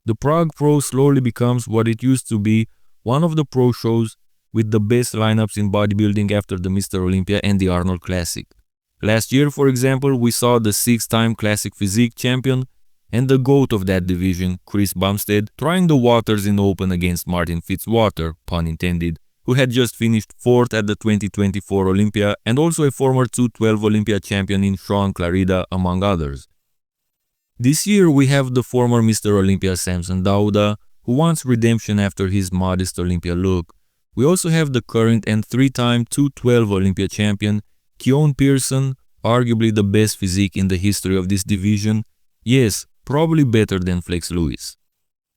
The Prague Pro slowly becomes what it used to be, one of the pro shows with the best lineups in bodybuilding after the Mr. Olympia and the Arnold Classic. Last year, for example, we saw the 6-time Classic Physique champion and the GOAT of that division, Chris Bumstead, trying the waters in open against Martin Fitzwater, pun intended, who had just finished 4th at the 2024 Olympia and also a former 212 Olympia champion in Sean Clarida, among others. This year we have the former Mr. Olympia Samson Dauda, who wants redemption after his modest Olympia look. We also have the current and 3-time 212 Olympia champion, Keone Pearson, arguably the best physique in the history of this division. Yes, probably better than Flex Lewis.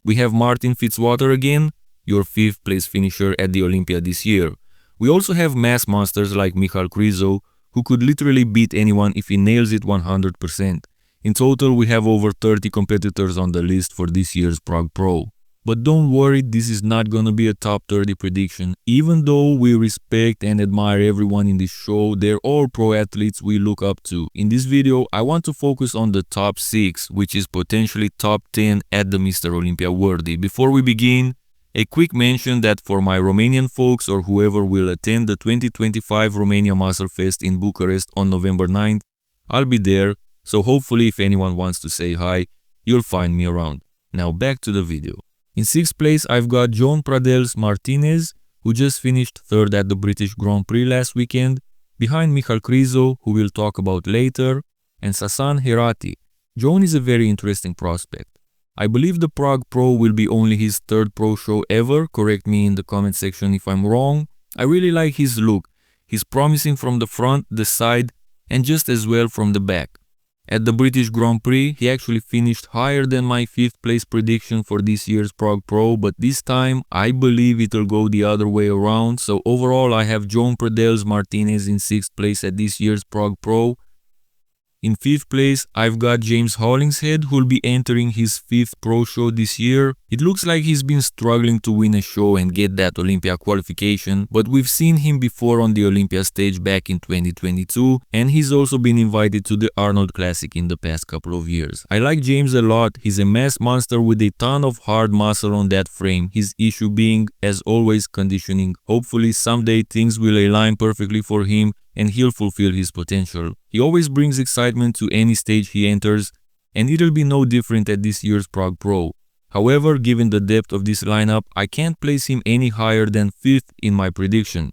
We have Martin Fitzwater again, your 5th place finisher at the Olympia this year. We also have mass monsters like Michal Krizo, who could literally beat anyone if he nails it 100%. In total, we have over 30 competitors on the list for this year's Prague Pro. But don't worry, this is not gonna be a top 30 prediction. Even though we respect and admire everyone in this show, they're all pro athletes we look up to. In this video, I want to focus on the top 6, which is potentially top 10 at the Mr. Olympia worthy. Before we begin, a quick mention that for my Romanian folks or whoever will attend the 2025 Romania Muscle Fest in Bucharest on November 9th, I'll be there, so hopefully if anyone wants to say hi, you'll find me around. Now back to the video. In 6th place, I've got John Pradels Martinez, who just finished 3rd at the British Grand Prix last weekend, behind Michal Krizo, who we'll talk about later, and Sasan Herati. John is a very interesting prospect. I believe the Prague Pro will be only his 3rd pro show ever, correct me in the comment section if I'm wrong. I really like his look. He's promising from the front, the side, and just as well from the back. At the British Grand Prix, he actually finished higher than my 5th place prediction for this year's Prague Pro, but this time I believe it'll go the other way around. So overall, I have John Pradels Martinez in 6th place at this year's Prague Pro. In 5th place, I've got James Hollingshead, who'll be entering his 5th pro show this year. It looks like he's been struggling to win a show and get that Olympia qualification, but we've seen him before on the Olympia stage back in 2022, and he's also been invited to the Arnold Classic in the past couple of years. I like James a lot. He's a mass monster with a ton of hard muscle on that frame, his issue being, as always, conditioning. Hopefully someday things will align perfectly for him and he'll fulfill his potential. He always brings excitement to any stage he enters, and it'll be no different at this year's Prague Pro. However, given the depth of this lineup, I can't place him any higher than 5th in my prediction.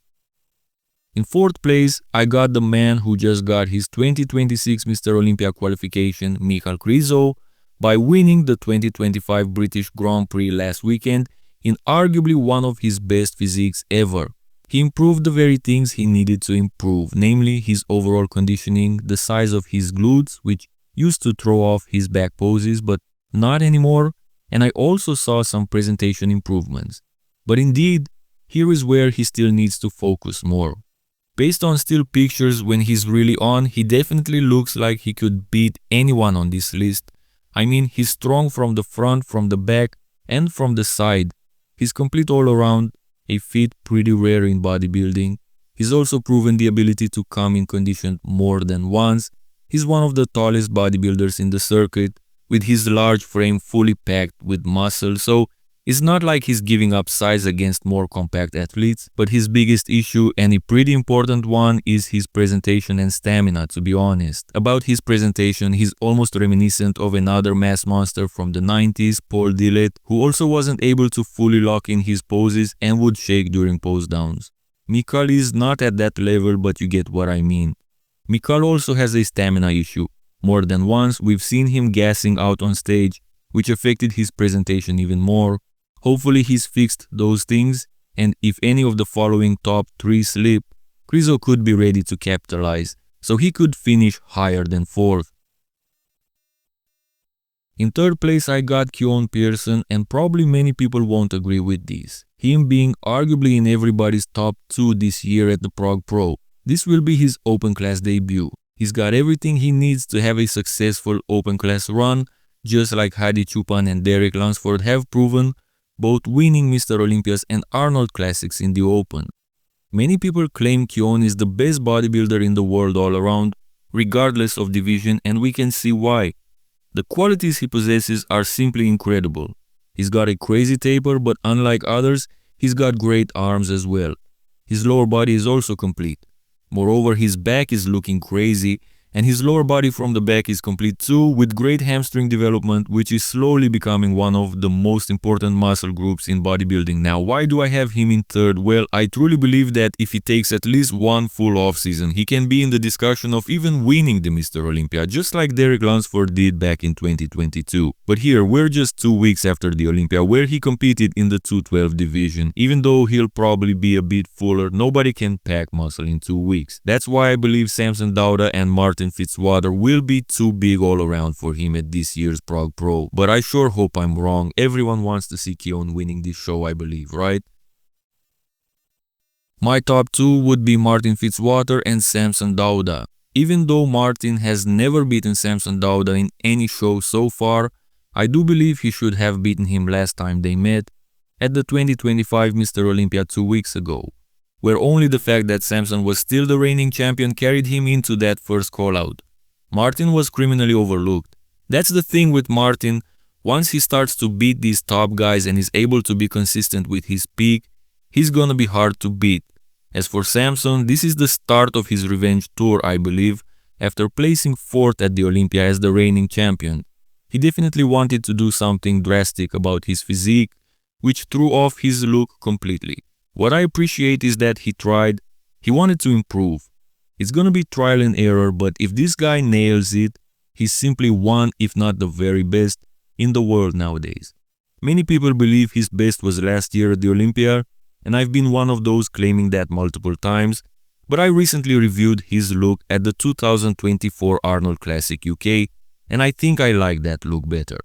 In 4th place, I got the man who just got his 2026 Mr. Olympia qualification, Michal Krizo, by winning the 2025 British Grand Prix last weekend in arguably one of his best physiques ever. He improved the very things he needed to improve, namely his overall conditioning, the size of his glutes, which used to throw off his back poses, but not anymore, and I also saw some presentation improvements. But indeed, here is where he still needs to focus more. Based on still pictures when he's really on, he definitely looks like he could beat anyone on this list. I mean, he's strong from the front, from the back, and from the side. He's complete all around. A feat pretty rare in bodybuilding. He's also proven the ability to come in condition more than once. He's one of the tallest bodybuilders in the circuit, with his large frame fully packed with muscle, so it's not like he's giving up size against more compact athletes, but his biggest issue, and a pretty important one, is his presentation and stamina, to be honest. About his presentation, he's almost reminiscent of another mass monster from the 90s, Paul Dillett, who also wasn't able to fully lock in his poses and would shake during pose downs. Michal is not at that level, but you get what I mean. Michal also has a stamina issue. More than once, we've seen him gassing out on stage, which affected his presentation even more. Hopefully he's fixed those things, and if any of the following top 3 slip, Krizo could be ready to capitalize, so he could finish higher than 4th. In 3rd place I got Keone Pearson, and probably many people won't agree with this. Him being arguably in everybody's top 2 this year at the Prague Pro. This will be his open class debut. He's got everything he needs to have a successful open class run, just like Hadi Choopan and Derek Lunsford have proven, both winning Mr. Olympias and Arnold Classics in the Open. Many people claim Keone is the best bodybuilder in the world all around, regardless of division, and we can see why. The qualities he possesses are simply incredible. He's got a crazy taper, but unlike others, he's got great arms as well. His lower body is also complete. Moreover, his back is looking crazy, and his lower body from the back is complete too, with great hamstring development, which is slowly becoming one of the most important muscle groups in bodybuilding. Now, why do I have him in third? Well, I truly believe that if he takes at least one full off-season, he can be in the discussion of even winning the Mr. Olympia, just like Derek Lunsford did back in 2022. But here, we're just 2 weeks after the Olympia, where he competed in the 212 division. Even though he'll probably be a bit fuller, nobody can pack muscle in 2 weeks. That's why I believe Samson, Dauda and Martin Fitzwater will be too big all around for him at this year's Prague Pro. But I sure hope I'm wrong. Everyone wants to see Keone winning this show, I believe, right? My top 2 would be Martin Fitzwater and Samson Dauda. Even though Martin has never beaten Samson Dauda in any show so far, I do believe he should have beaten him last time they met at the 2025 Mr. Olympia 2 weeks ago, where only the fact that Samson was still the reigning champion carried him into that first call-out. Martin was criminally overlooked. That's the thing with Martin. Once he starts to beat these top guys and is able to be consistent with his peak, he's gonna be hard to beat. As for Samson, this is the start of his revenge tour, I believe, after placing 4th at the Olympia as the reigning champion. He definitely wanted to do something drastic about his physique, which threw off his look completely. What I appreciate is that he tried, he wanted to improve. It's gonna be trial and error, but if this guy nails it, he's simply one, if not the very best, in the world nowadays. Many people believe his best was last year at the Olympia, and I've been one of those claiming that multiple times, but I recently reviewed his look at the 2024 Arnold Classic UK, and I think I like that look better.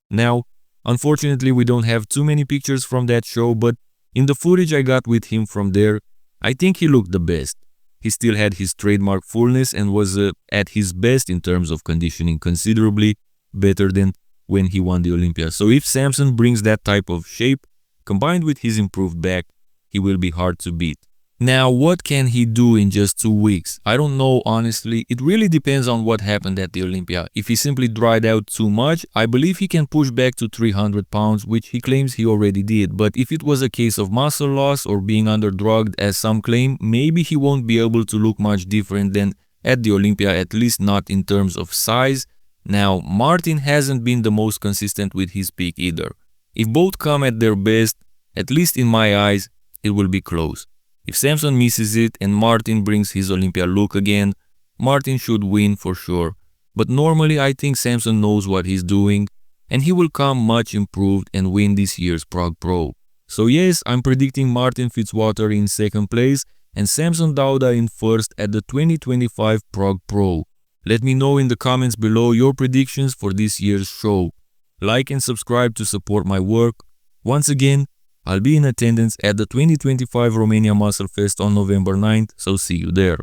Now, unfortunately we don't have too many pictures from that show, but in the footage I got with him from there, I think he looked the best. He still had his trademark fullness and was at his best in terms of conditioning, considerably better than when he won the Olympia. So if Samson brings that type of shape, combined with his improved back, he will be hard to beat. Now, what can he do in just 2 weeks? I don't know, honestly. It really depends on what happened at the Olympia. If he simply dried out too much, I believe he can push back to 300 pounds, which he claims he already did. But if it was a case of muscle loss or being underdrugged, as some claim, maybe he won't be able to look much different than at the Olympia, at least not in terms of size. Now, Martin hasn't been the most consistent with his peak either. If both come at their best, at least in my eyes, it will be close. If Samson misses it and Martin brings his Olympia look again, Martin should win for sure. But normally I think Samson knows what he's doing and he will come much improved and win this year's Prague Pro. So yes, I'm predicting Martin Fitzwater in 2nd place and Samson Dauda in 1st at the 2025 Prague Pro. Let me know in the comments below your predictions for this year's show. Like and subscribe to support my work. Once again, I'll be in attendance at the 2025 Romania Muscle Fest on November 9th, so see you there.